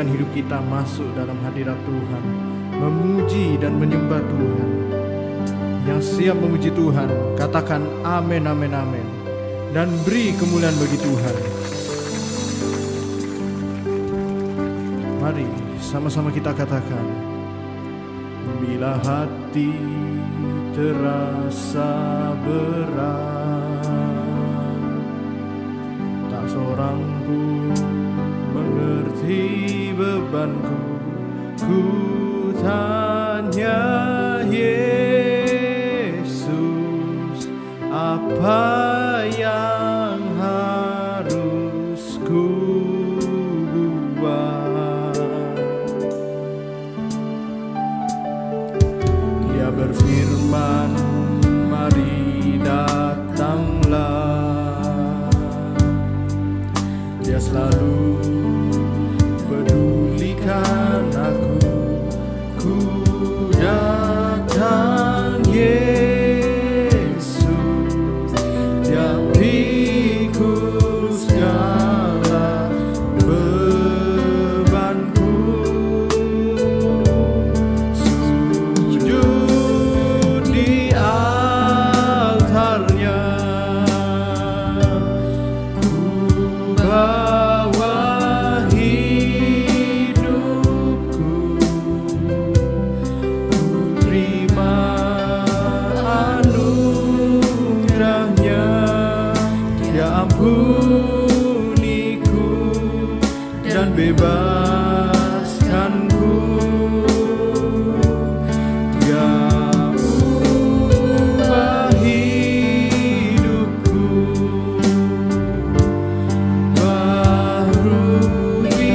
siapkan hidup kita masuk dalam hadirat Tuhan, memuji dan menyembah Tuhan. Yang siap memuji Tuhan, katakan amin, amin, amin, dan beri kemuliaan bagi Tuhan. Mari sama-sama kita katakan, bila hati terasa berat, tak seorang pun mengerti bebanku, ku tanya Yesus, apa yang harus ku buat? Dia berfirman, mari datanglah. Dia selalu pedulikan aku, ku datang Yesus, dia pikul segala bebanku. Sujud di altarnya, ku bawa hidupku, ku terima anugerahnya. Dia ampuniku dan bebaskanku. Dia ubah hidupku, baharui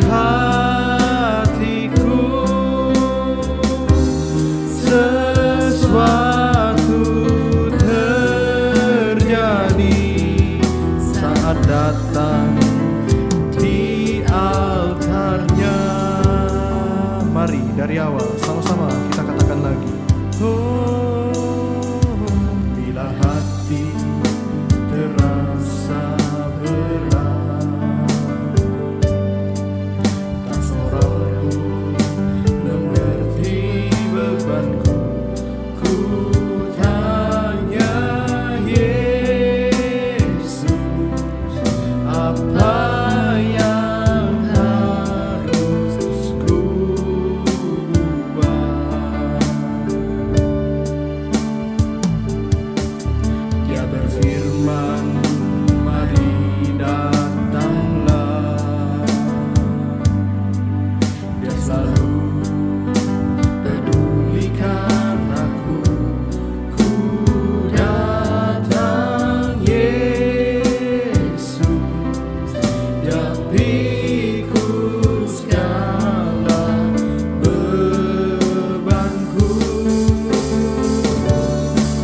hatiku. Sesuatu terjadi saat datang di altarnya. Mari dari awal sama-sama kita katakan lagi. Oh, bila hati terasa berat, tak seorang pun mengerti bebanku, ku tanya Yesus, apa yang harus ku buat? Dia berfirman, mari datanglah. Dia selalu pedulikan aku, ku datang Yesus, dia pikul segala bebanku.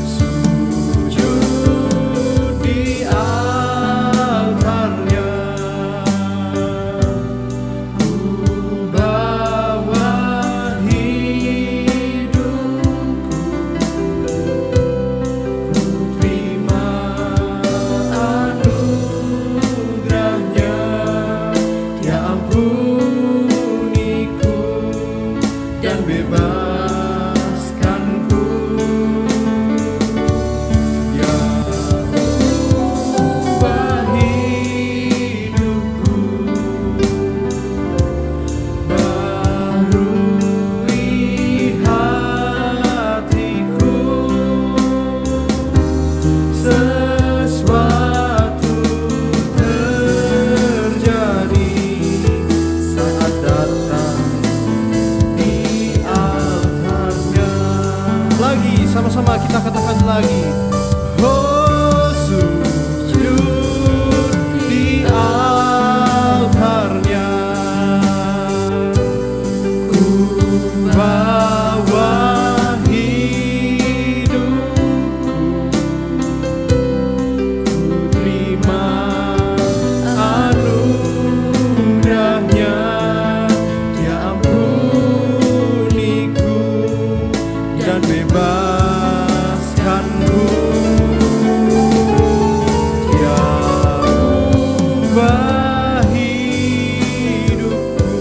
Sujud di altarnya, ku bawa hidupku, ku terima anugerahnya. Dia ampuniku dan bebaskanku. Dia ubah hidupku, baharui hatiku. Sesuatu terjadi saat datang di altarnya. Lagi sama-sama kita katakan lagi. Oh, sujud di altarnya, ku bawa hidupku, ku terima anugerahnya. Dia ampuniku dan bebaskanku. Dia ubah hidupku,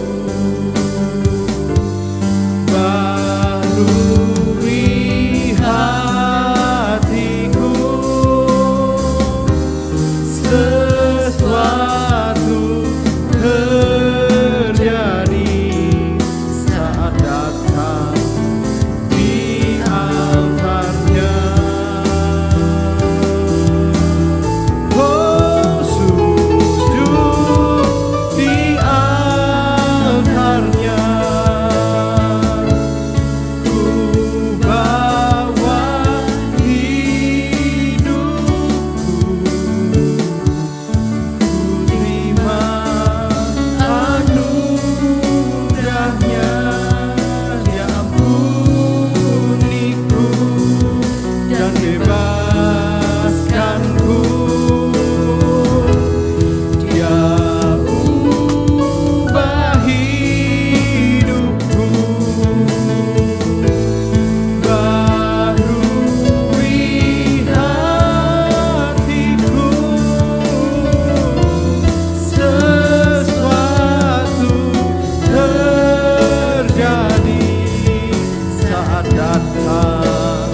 datang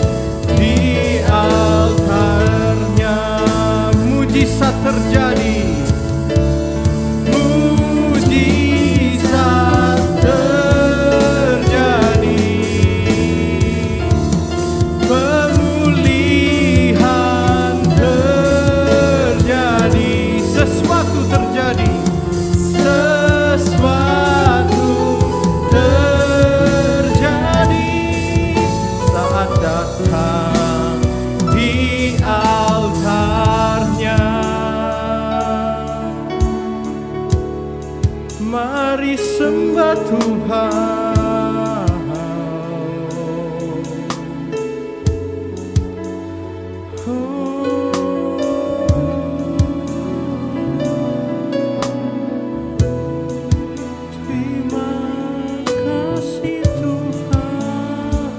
di altarnya, mujizat terjadi. Mujizat terjadi, pemulihan terjadi, sesuatu terjadi, sesuatu terjadi saat datang di altarnya. Mari sembah Tuhan. Terima kasih Tuhan.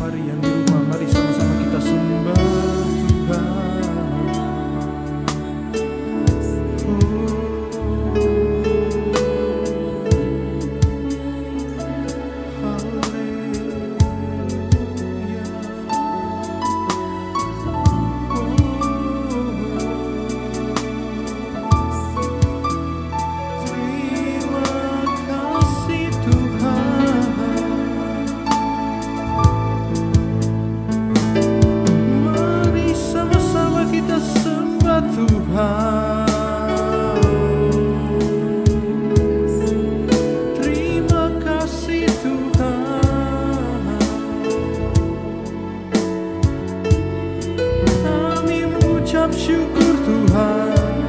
Mari yang di rumah, mari sama-sama kita sembah Tuhan. Syukur Tuhan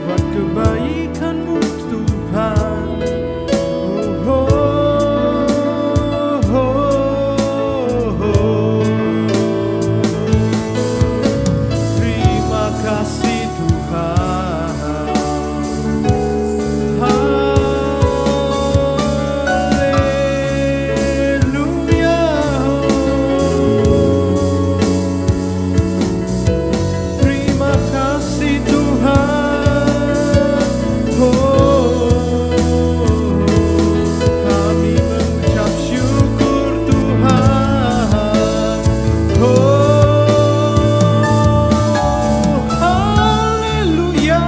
buat kebaikan-Mu Tuhan. Terima kasih Tuhan. Haleluya. Terima kasih Tuhan. Kami mengucap syukur Tuhan. Haleluya.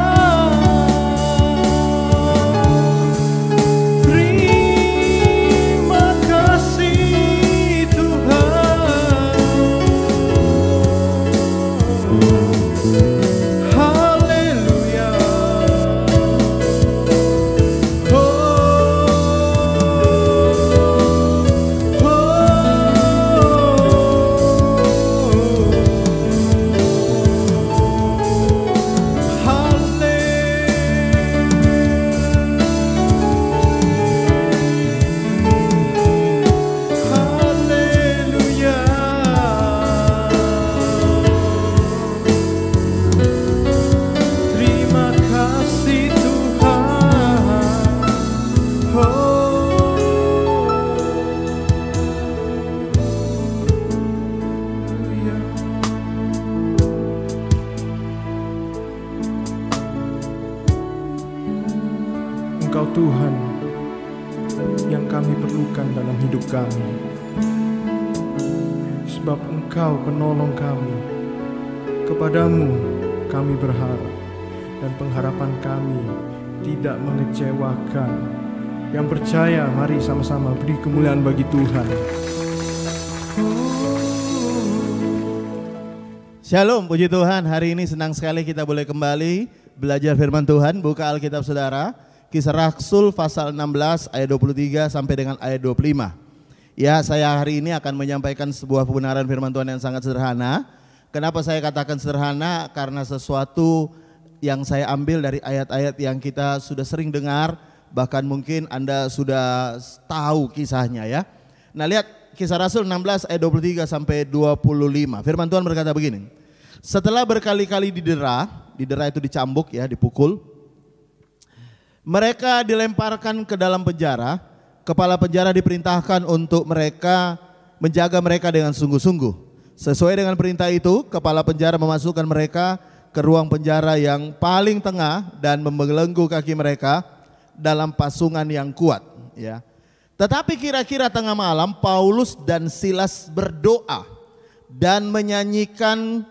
Terima kasih Tuhan. Haleluya. Haleluya. Terima kasih Tuhan. Haleluya. Engkau Tuhan yang kami perlukan dalam hidup kami, sebab Engkau penolong kami. Kepadamu kami berharap, dan pengharapan kami tidak mengecewakan. Yang percaya, mari sama-sama beri kemuliaan bagi Tuhan. Shalom, puji Tuhan. Hari ini senang sekali kita boleh kembali belajar firman Tuhan. Buka Alkitab saudara, Kisah Rasul pasal 16 ayat 23 sampai dengan ayat 25. Ya, saya hari ini akan menyampaikan sebuah kebenaran firman Tuhan yang sangat sederhana. Kenapa saya katakan sederhana? Karena sesuatu yang saya ambil dari ayat-ayat yang kita sudah sering dengar, bahkan mungkin Anda sudah tahu kisahnya ya. Nah, lihat Kisah Rasul 16 ayat 23 sampai 25. Firman Tuhan berkata begini. Setelah berkali-kali didera itu dicambuk ya, dipukul. Mereka dilemparkan ke dalam penjara. Kepala penjara diperintahkan untuk mereka menjaga mereka dengan sungguh-sungguh. Sesuai dengan perintah itu, kepala penjara memasukkan mereka ke ruang penjara yang paling tengah dan membelenggu kaki mereka dalam pasungan yang kuat. Ya, Tetapi kira-kira tengah malam Paulus dan Silas berdoa dan menyanyikan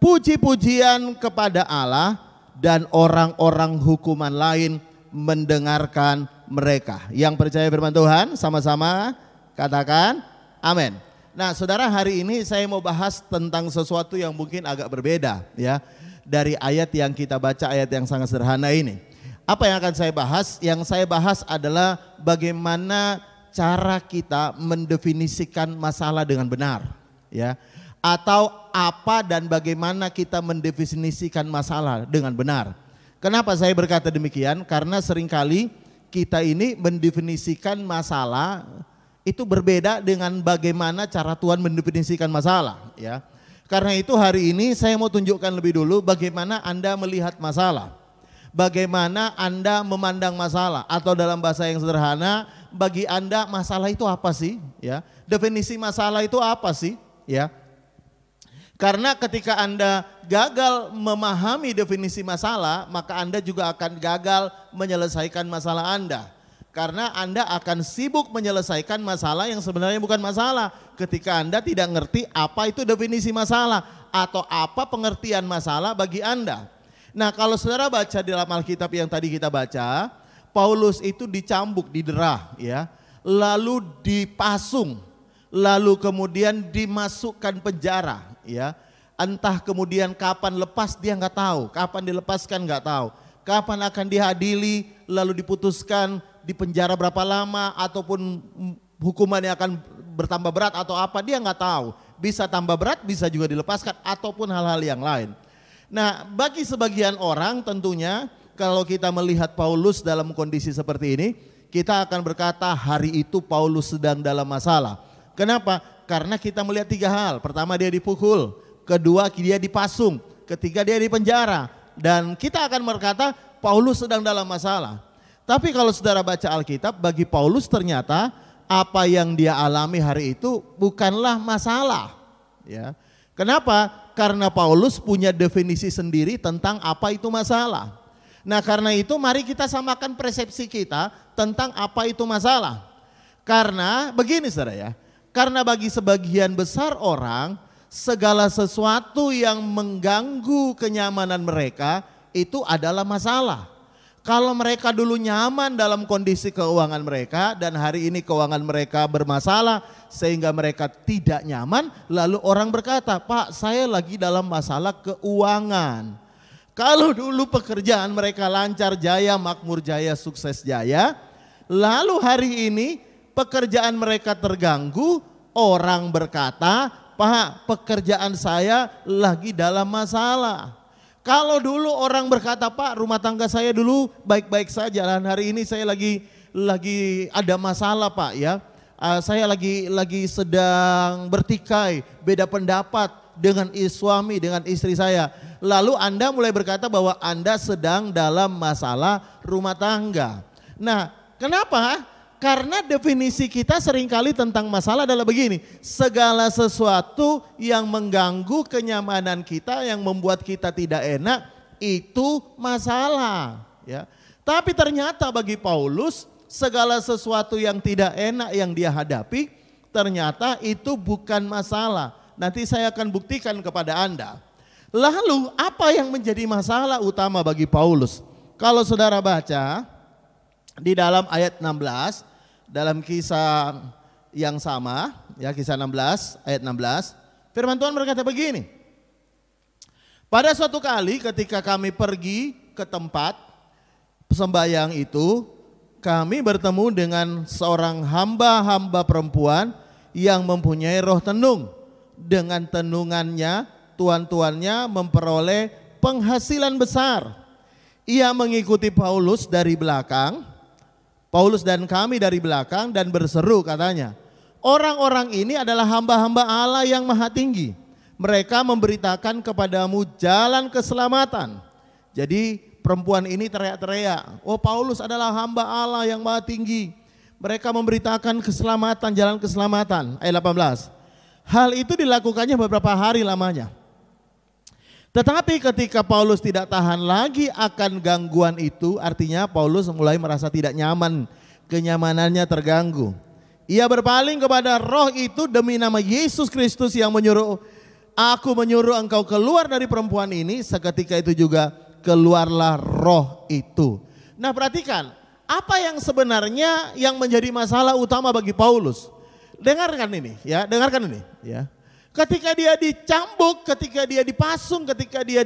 puji-pujian kepada Allah, dan orang-orang hukuman lain mendengarkan mereka. Yang percaya firman Tuhan sama-sama katakan amin. Nah, saudara, hari ini saya mau bahas tentang sesuatu yang mungkin agak berbeda ya dari ayat yang kita baca, ayat yang sangat sederhana ini. Apa yang akan saya bahas? Yang saya bahas adalah bagaimana cara kita mendefinisikan masalah dengan benar, ya. Atau apa dan bagaimana kita mendefinisikan masalah dengan benar. Kenapa saya berkata demikian? Karena seringkali kita ini mendefinisikan masalah itu berbeda dengan bagaimana cara Tuhan mendefinisikan masalah, ya. Karena itu hari ini saya mau tunjukkan lebih dulu bagaimana Anda melihat masalah. Bagaimana Anda memandang masalah, atau dalam bahasa yang sederhana, bagi Anda masalah itu apa sih? Ya, definisi masalah itu apa sih? Ya, karena ketika Anda gagal memahami definisi masalah, maka Anda juga akan gagal menyelesaikan masalah Anda. Karena Anda akan sibuk menyelesaikan masalah yang sebenarnya bukan masalah. Ketika Anda tidak ngerti apa itu definisi masalah atau apa pengertian masalah bagi Anda. Nah, kalau saudara baca di dalam Alkitab yang tadi kita baca, Paulus itu dicambuk, diderah, ya, lalu dipasung, lalu kemudian dimasukkan penjara, ya. Entah kemudian kapan lepas dia nggak tahu, kapan dilepaskan nggak tahu, kapan akan diadili, lalu diputuskan di penjara berapa lama, ataupun hukumannya akan bertambah berat atau apa, dia nggak tahu. Bisa tambah berat, bisa juga dilepaskan, ataupun hal-hal yang lain. Nah, bagi sebagian orang tentunya kalau kita melihat Paulus dalam kondisi seperti ini, kita akan berkata hari itu Paulus sedang dalam masalah. Kenapa? Karena kita melihat tiga hal. Pertama, dia dipukul, kedua dia dipasung, ketiga dia dipenjara. Dan kita akan berkata Paulus sedang dalam masalah. Tapi kalau saudara baca Alkitab, bagi Paulus ternyata apa yang dia alami hari itu bukanlah masalah, ya. Kenapa? Karena Paulus punya definisi sendiri tentang apa itu masalah. Nah, karena itu mari kita samakan persepsi kita tentang apa itu masalah. Karena begini saudara ya, karena bagi sebagian besar orang segala sesuatu yang mengganggu kenyamanan mereka itu adalah masalah. Kalau mereka dulu nyaman dalam kondisi keuangan mereka dan hari ini keuangan mereka bermasalah sehingga mereka tidak nyaman, lalu orang berkata, "Pak, saya lagi dalam masalah keuangan." Kalau dulu pekerjaan mereka lancar jaya, makmur jaya, sukses jaya, lalu hari ini pekerjaan mereka terganggu, orang berkata, "Pak, pekerjaan saya lagi dalam masalah." Kalau dulu orang berkata, "Pak, rumah tangga saya dulu baik-baik saja, dan hari ini saya lagi ada masalah, Pak, ya. Saya lagi sedang bertikai, beda pendapat dengan suami, dengan istri saya." Lalu Anda mulai berkata bahwa Anda sedang dalam masalah rumah tangga. Nah, kenapa? Karena definisi kita seringkali tentang masalah adalah begini, segala sesuatu yang mengganggu kenyamanan kita, yang membuat kita tidak enak, itu masalah, ya. Tapi ternyata bagi Paulus, segala sesuatu yang tidak enak yang dia hadapi, ternyata itu bukan masalah. Nanti saya akan buktikan kepada Anda. Lalu apa yang menjadi masalah utama bagi Paulus? Kalau saudara baca di dalam ayat 16, dalam kisah yang sama, ya, kisah 16 ayat 16, firman Tuhan berkata begini. "Pada suatu kali ketika kami pergi ke tempat sembahyang itu, kami bertemu dengan seorang hamba-hamba perempuan yang mempunyai roh tenung. Dengan tenungannya, tuan-tuannya memperoleh penghasilan besar. Ia mengikuti Paulus dari belakang, Paulus dan kami dari belakang, dan berseru," katanya, "Orang-orang ini adalah hamba-hamba Allah yang maha tinggi. Mereka memberitakan kepadamu jalan keselamatan." Jadi perempuan ini teriak-teriak, "Oh, Paulus adalah hamba Allah yang maha tinggi. Mereka memberitakan keselamatan, jalan keselamatan." Ayat 18. Hal itu dilakukannya beberapa hari lamanya. Tetapi ketika Paulus tidak tahan lagi akan gangguan itu, artinya Paulus mulai merasa tidak nyaman, kenyamanannya terganggu. Ia berpaling kepada roh itu demi nama Yesus Kristus yang menyuruh, aku menyuruh engkau keluar dari perempuan ini. Seketika itu juga keluarlah roh itu. Nah perhatikan, apa yang sebenarnya yang menjadi masalah utama bagi Paulus? Dengarkan ini ya, dengarkan ini ya. Ketika dia dicambuk, ketika dia dipasung, ketika dia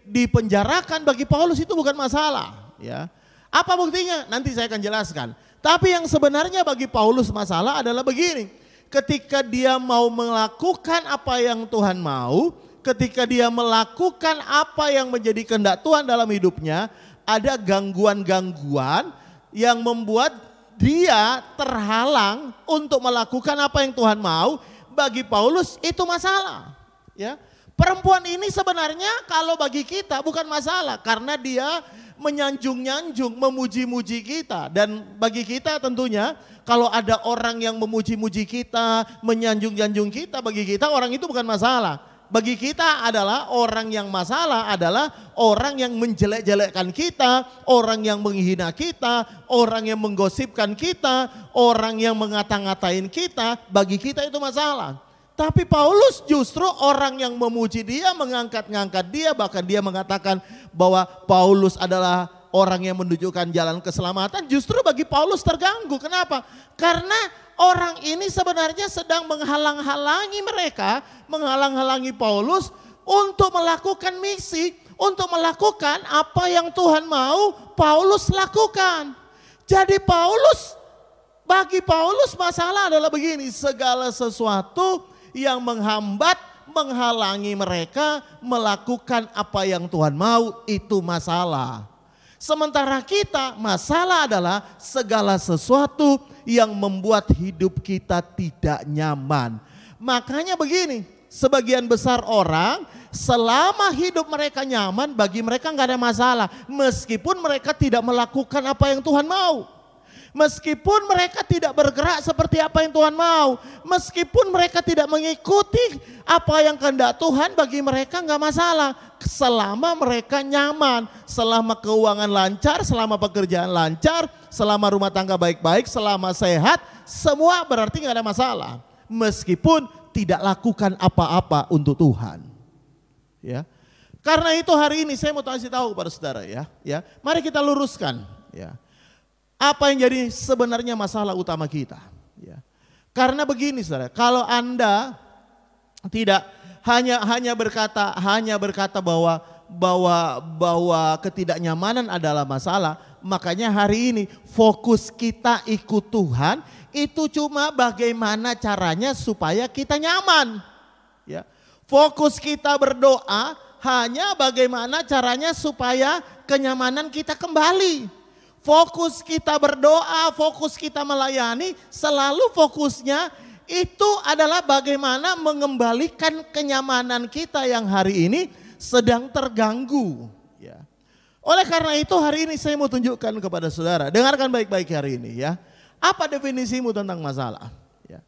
dipenjarakan, bagi Paulus itu bukan masalah ya. Apa buktinya? Nanti saya akan jelaskan. Tapi yang sebenarnya bagi Paulus masalah adalah begini. Ketika dia mau melakukan apa yang Tuhan mau, ketika dia melakukan apa yang menjadi kehendak Tuhan dalam hidupnya, ada gangguan-gangguan yang membuat dia terhalang untuk melakukan apa yang Tuhan mau. Bagi Paulus itu masalah. Ya. Perempuan ini sebenarnya kalau bagi kita bukan masalah, karena dia menyanjung-nyanjung, memuji-muji kita. Dan bagi kita tentunya kalau ada orang yang memuji-muji kita, menyanjung-nyanjung kita, bagi kita orang itu bukan masalah. Bagi kita adalah orang yang masalah adalah orang yang menjelek-jelekkan kita, orang yang menghina kita, orang yang menggosipkan kita, orang yang ngata-ngatain kita. Bagi kita itu masalah. Tapi Paulus justru orang yang memuji dia, mengangkat-ngangkat dia, bahkan dia mengatakan bahwa Paulus adalah orang yang menunjukkan jalan keselamatan. Justru bagi Paulus terganggu. Kenapa? Karena orang ini sebenarnya sedang menghalang-halangi mereka, menghalang-halangi Paulus untuk melakukan misi, untuk melakukan apa yang Tuhan mau Paulus lakukan. Jadi bagi Paulus masalah adalah begini, segala sesuatu yang menghambat, menghalangi mereka melakukan apa yang Tuhan mau, itu masalah. Sementara kita, masalah adalah segala sesuatu yang membuat hidup kita tidak nyaman. Makanya begini, sebagian besar orang selama hidup mereka nyaman, bagi mereka nggak ada masalah. Meskipun mereka tidak melakukan apa yang Tuhan mau. Meskipun mereka tidak bergerak seperti apa yang Tuhan mau, meskipun mereka tidak mengikuti apa yang kehendak Tuhan, bagi mereka nggak masalah. Selama mereka nyaman, selama keuangan lancar, selama pekerjaan lancar, selama rumah tangga baik-baik, selama sehat, semua berarti nggak ada masalah. Meskipun tidak lakukan apa-apa untuk Tuhan. Ya, karena itu hari ini saya mau kasih tahu kepada saudara ya. Mari kita luruskan. Ya. Apa yang jadi sebenarnya masalah utama kita? Ya. Karena begini saudara, kalau Anda tidak hanya berkata bahwa ketidaknyamanan adalah masalah, makanya hari ini fokus kita ikut Tuhan itu cuma bagaimana caranya supaya kita nyaman. Ya. Fokus kita berdoa hanya bagaimana caranya supaya kenyamanan kita kembali. Fokus kita berdoa, fokus kita melayani, selalu fokusnya itu adalah bagaimana mengembalikan kenyamanan kita yang hari ini sedang terganggu. Ya. Oleh karena itu hari ini saya mau tunjukkan kepada saudara, dengarkan baik-baik hari ini ya. Apa definisimu tentang masalah? Ya.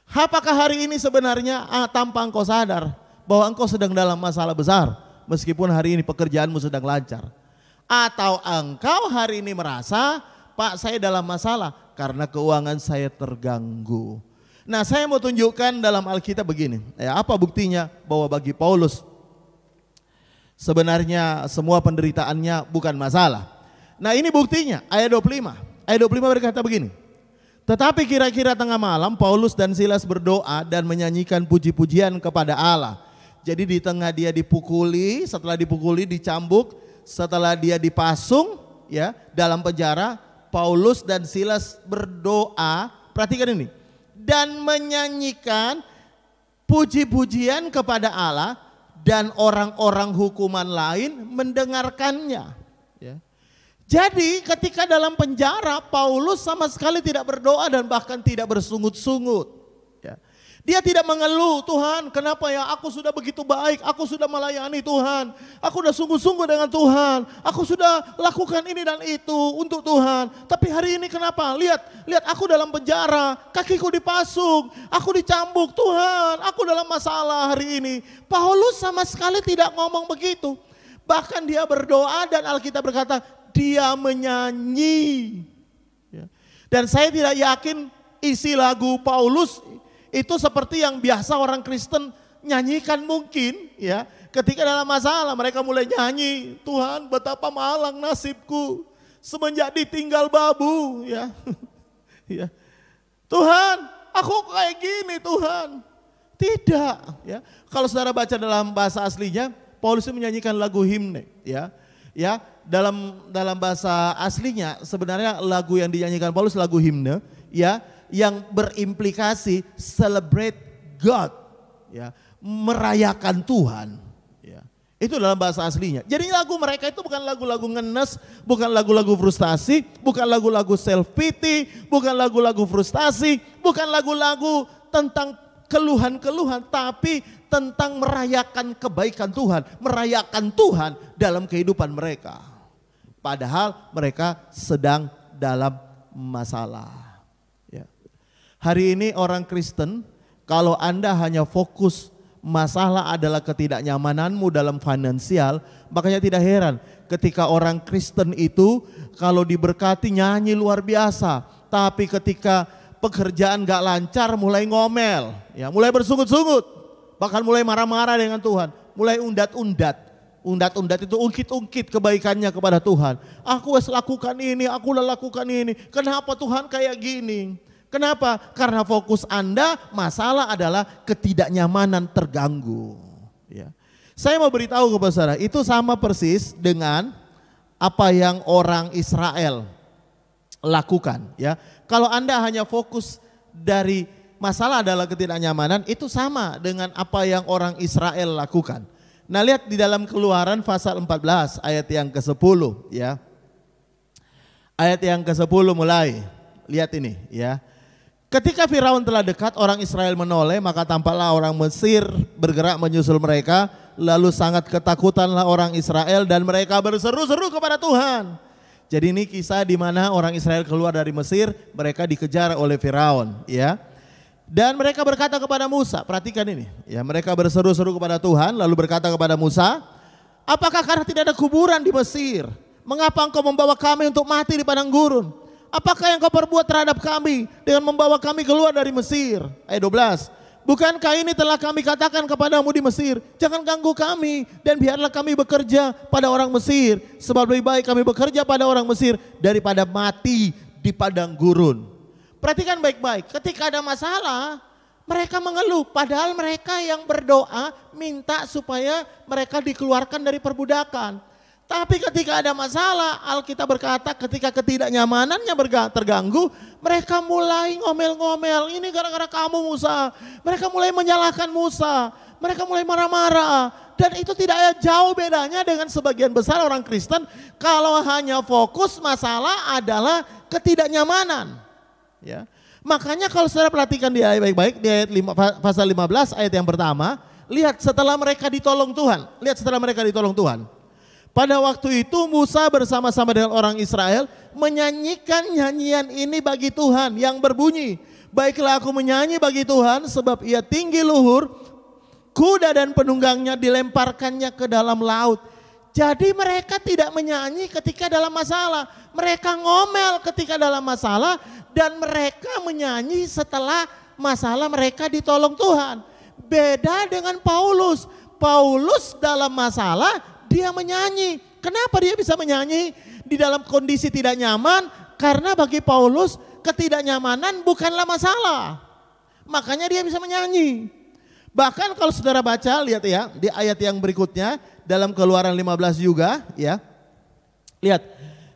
Apakah hari ini sebenarnya tanpa engkau sadar bahwa engkau sedang dalam masalah besar, meskipun hari ini pekerjaanmu sedang lancar? Atau engkau hari ini merasa, Pak, saya dalam masalah karena keuangan saya terganggu. Nah, saya mau tunjukkan dalam Alkitab begini. Ya, apa buktinya bahwa bagi Paulus sebenarnya semua penderitaannya bukan masalah. Nah, ini buktinya ayat 25. Ayat 25 berkata begini. Tetapi kira-kira tengah malam Paulus dan Silas berdoa dan menyanyikan puji-pujian kepada Allah. Jadi di tengah dia dipukuli, setelah dipukuli dicambuk, setelah dia dipasung ya dalam penjara, Paulus dan Silas berdoa, perhatikan ini, dan menyanyikan puji-pujian kepada Allah, dan orang-orang hukuman lain mendengarkannya. Ya. Jadi ketika dalam penjara, Paulus sama sekali tidak berdoa dan bahkan tidak bersungut-sungut. Ya. Dia tidak mengeluh, Tuhan kenapa ya aku sudah begitu baik, aku sudah melayani Tuhan, aku sudah sungguh-sungguh dengan Tuhan, aku sudah lakukan ini dan itu untuk Tuhan. Tapi hari ini kenapa? Lihat aku dalam penjara, kakiku dipasung, aku dicambuk, Tuhan aku dalam masalah hari ini. Paulus sama sekali tidak ngomong begitu. Bahkan dia berdoa dan Alkitab berkata dia menyanyi. Dan saya tidak yakin isi lagu Paulus itu seperti yang biasa orang Kristen nyanyikan mungkin ya. Ketika dalam masalah mereka mulai nyanyi, Tuhan betapa malang nasibku semenjak ditinggal babu ya. Ya. Tuhan, aku kayak gini Tuhan. Tidak ya. Kalau saudara baca dalam bahasa aslinya, Paulus menyanyikan lagu himne ya. Ya, dalam bahasa aslinya sebenarnya lagu yang dinyanyikan Paulus lagu himne ya, yang berimplikasi celebrate God ya, merayakan Tuhan. Itu dalam bahasa aslinya. Jadi lagu mereka itu bukan lagu-lagu ngenes, bukan lagu-lagu frustasi, bukan lagu-lagu self pity, bukan lagu-lagu frustasi, bukan lagu-lagu tentang keluhan-keluhan, tapi tentang merayakan kebaikan Tuhan, merayakan Tuhan dalam kehidupan mereka. Padahal mereka sedang dalam masalah. Ya. Hari ini orang Kristen, kalau Anda hanya fokus masalah adalah ketidaknyamananmu dalam finansial, makanya tidak heran ketika orang Kristen itu kalau diberkati nyanyi luar biasa, tapi ketika pekerjaan gak lancar mulai ngomel, ya, mulai bersungut-sungut, bahkan mulai marah-marah dengan Tuhan, mulai undat-undat itu ungkit-ungkit kebaikannya kepada Tuhan. Aku harus lakukan ini, aku udah lakukan ini, kenapa Tuhan kayak gini? Kenapa? Karena fokus Anda masalah adalah ketidaknyamanan terganggu. Ya. Saya mau beritahu kepada saudara, itu sama persis dengan apa yang orang Israel lakukan. Ya. Kalau Anda hanya fokus dari masalah adalah ketidaknyamanan, itu sama dengan apa yang orang Israel lakukan. Nah, lihat di dalam Keluaran pasal 14 ayat yang ke-10 ya. Ayat yang ke-10 mulai. Lihat ini ya. Ketika Firaun telah dekat, orang Israel menoleh, maka tampaklah orang Mesir bergerak menyusul mereka, lalu sangat ketakutanlah orang Israel dan mereka berseru-seru kepada Tuhan. Jadi ini kisah di mana orang Israel keluar dari Mesir, mereka dikejar oleh Firaun, ya. Dan mereka berkata kepada Musa, perhatikan ini, ya, mereka berseru-seru kepada Tuhan, lalu berkata kepada Musa, apakah karena tidak ada kuburan di Mesir? Mengapa engkau membawa kami untuk mati di padang gurun? Apakah yang kau perbuat terhadap kami dengan membawa kami keluar dari Mesir? Ayat 12. Bukankah ini telah kami katakan kepadamu di Mesir? Jangan ganggu kami dan biarlah kami bekerja pada orang Mesir. Sebab lebih baik kami bekerja pada orang Mesir daripada mati di padang gurun. Perhatikan baik-baik, ketika ada masalah mereka mengeluh. Padahal mereka yang berdoa minta supaya mereka dikeluarkan dari perbudakan. Tapi ketika ada masalah, Alkitab berkata ketika ketidaknyamanannya terganggu, mereka mulai ngomel-ngomel, ini gara-gara kamu Musa. Mereka mulai menyalahkan Musa, mereka mulai marah-marah. Dan itu tidak jauh bedanya dengan sebagian besar orang Kristen kalau hanya fokus masalah adalah ketidaknyamanan. Ya. Makanya kalau saudara perhatikan di ayat baik-baik, di ayat pasal 15 ayat yang pertama, lihat setelah mereka ditolong Tuhan. Pada waktu itu Musa bersama-sama dengan orang Israel menyanyikan nyanyian ini bagi Tuhan yang berbunyi, baiklah aku menyanyi bagi Tuhan sebab ia tinggi luhur, kuda dan penunggangnya dilemparkannya ke dalam laut. Jadi mereka tidak menyanyi ketika dalam masalah, mereka ngomel ketika dalam masalah dan mereka menyanyi setelah masalah mereka ditolong Tuhan. Beda dengan Paulus. Paulus dalam masalah dia menyanyi. Kenapa dia bisa menyanyi di dalam kondisi tidak nyaman? Karena bagi Paulus ketidaknyamanan bukanlah masalah. Makanya dia bisa menyanyi. Bahkan kalau saudara baca, lihat ya di ayat yang berikutnya dalam Keluaran 15 juga ya. Lihat.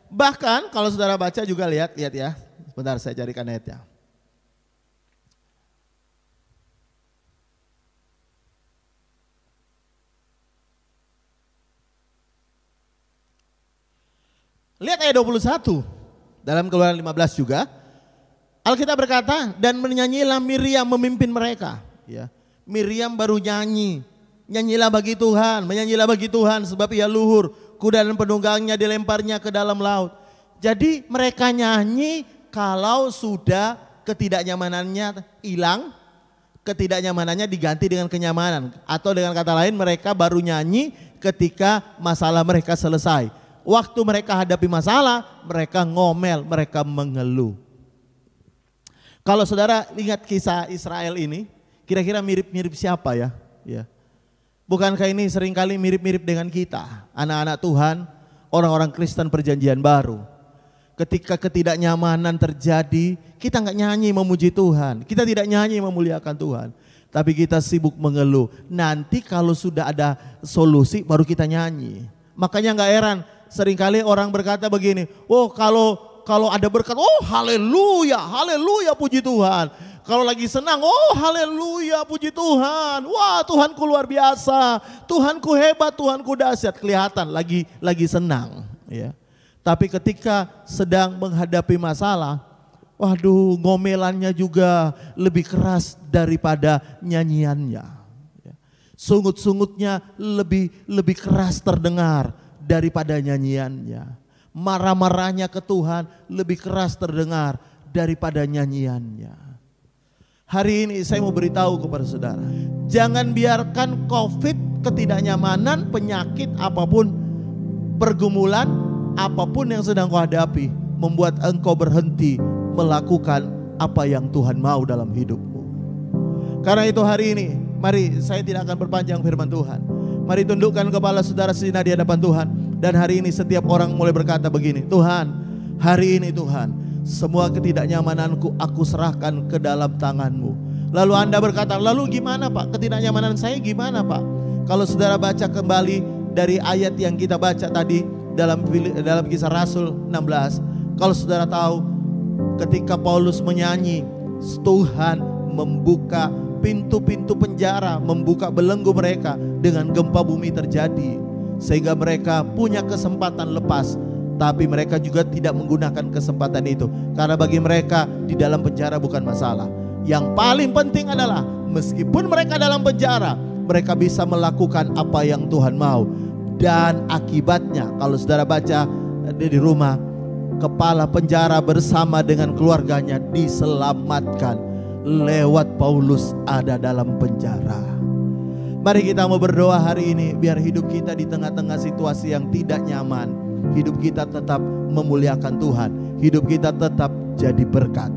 Bahkan kalau saudara baca juga lihat ya. Sebentar saya carikan ayatnya. Lihat ayat 21 dalam Keluaran 15 juga. Alkitab berkata, dan menyanyilah Miriam memimpin mereka. Ya. Miriam baru nyanyi. Nyanyilah bagi Tuhan, menyanyilah bagi Tuhan sebab ia luhur. Kuda dan penunggangnya dilemparnya ke dalam laut. Jadi mereka nyanyi kalau sudah ketidaknyamanannya hilang, ketidaknyamanannya diganti dengan kenyamanan. Atau dengan kata lain mereka baru nyanyi ketika masalah mereka selesai. Waktu mereka hadapi masalah, mereka ngomel, mereka mengeluh. Kalau saudara ingat kisah Israel ini, kira-kira mirip-mirip siapa ya? Ya. Bukankah ini seringkali mirip-mirip dengan kita, anak-anak Tuhan, orang-orang Kristen perjanjian baru. Ketika ketidaknyamanan terjadi, kita nggak nyanyi memuji Tuhan, kita tidak nyanyi memuliakan Tuhan, tapi kita sibuk mengeluh. Nanti kalau sudah ada solusi baru kita nyanyi. Makanya nggak heran seringkali orang berkata begini, oh kalau ada berkat, oh haleluya, haleluya puji Tuhan. Kalau lagi senang, oh haleluya puji Tuhan. Wah Tuhanku luar biasa, Tuhanku hebat, Tuhanku dahsyat. Kelihatan lagi senang ya. Tapi ketika sedang menghadapi masalah, waduh ngomelannya juga lebih keras daripada nyanyiannya. Sungut-sungutnya lebih keras terdengar daripada nyanyiannya. Marah-marahnya ke Tuhan lebih keras terdengar daripada nyanyiannya. Hari ini saya mau beritahu kepada saudara, jangan biarkan COVID, ketidaknyamanan, penyakit apapun, pergumulan apapun yang sedang kau hadapi membuat engkau berhenti melakukan apa yang Tuhan mau dalam hidupmu. Karena itu hari ini, mari saya tidak akan berpanjang firman Tuhan. Mari tundukkan kepala saudara sejenak di hadapan Tuhan. Dan hari ini setiap orang mulai berkata begini, Tuhan, hari ini Tuhan, semua ketidaknyamananku aku serahkan ke dalam tangan-Mu. Lalu Anda berkata, lalu gimana Pak? Ketidaknyamanan saya gimana Pak? Kalau saudara baca kembali dari ayat yang kita baca tadi dalam Kisah Rasul 16. Kalau saudara tahu, ketika Paulus menyanyi, Tuhan membuka pintu-pintu penjara, membuka belenggu mereka dengan gempa bumi terjadi. Sehingga mereka punya kesempatan lepas, tapi mereka juga tidak menggunakan kesempatan itu. Karena bagi mereka di dalam penjara bukan masalah. Yang paling penting adalah meskipun mereka dalam penjara, mereka bisa melakukan apa yang Tuhan mau. Dan akibatnya kalau saudara baca di rumah, kepala penjara bersama dengan keluarganya diselamatkan lewat Paulus ada dalam penjara. Mari kita mau berdoa hari ini biar hidup kita di tengah-tengah situasi yang tidak nyaman, hidup kita tetap memuliakan Tuhan, hidup kita tetap jadi berkat.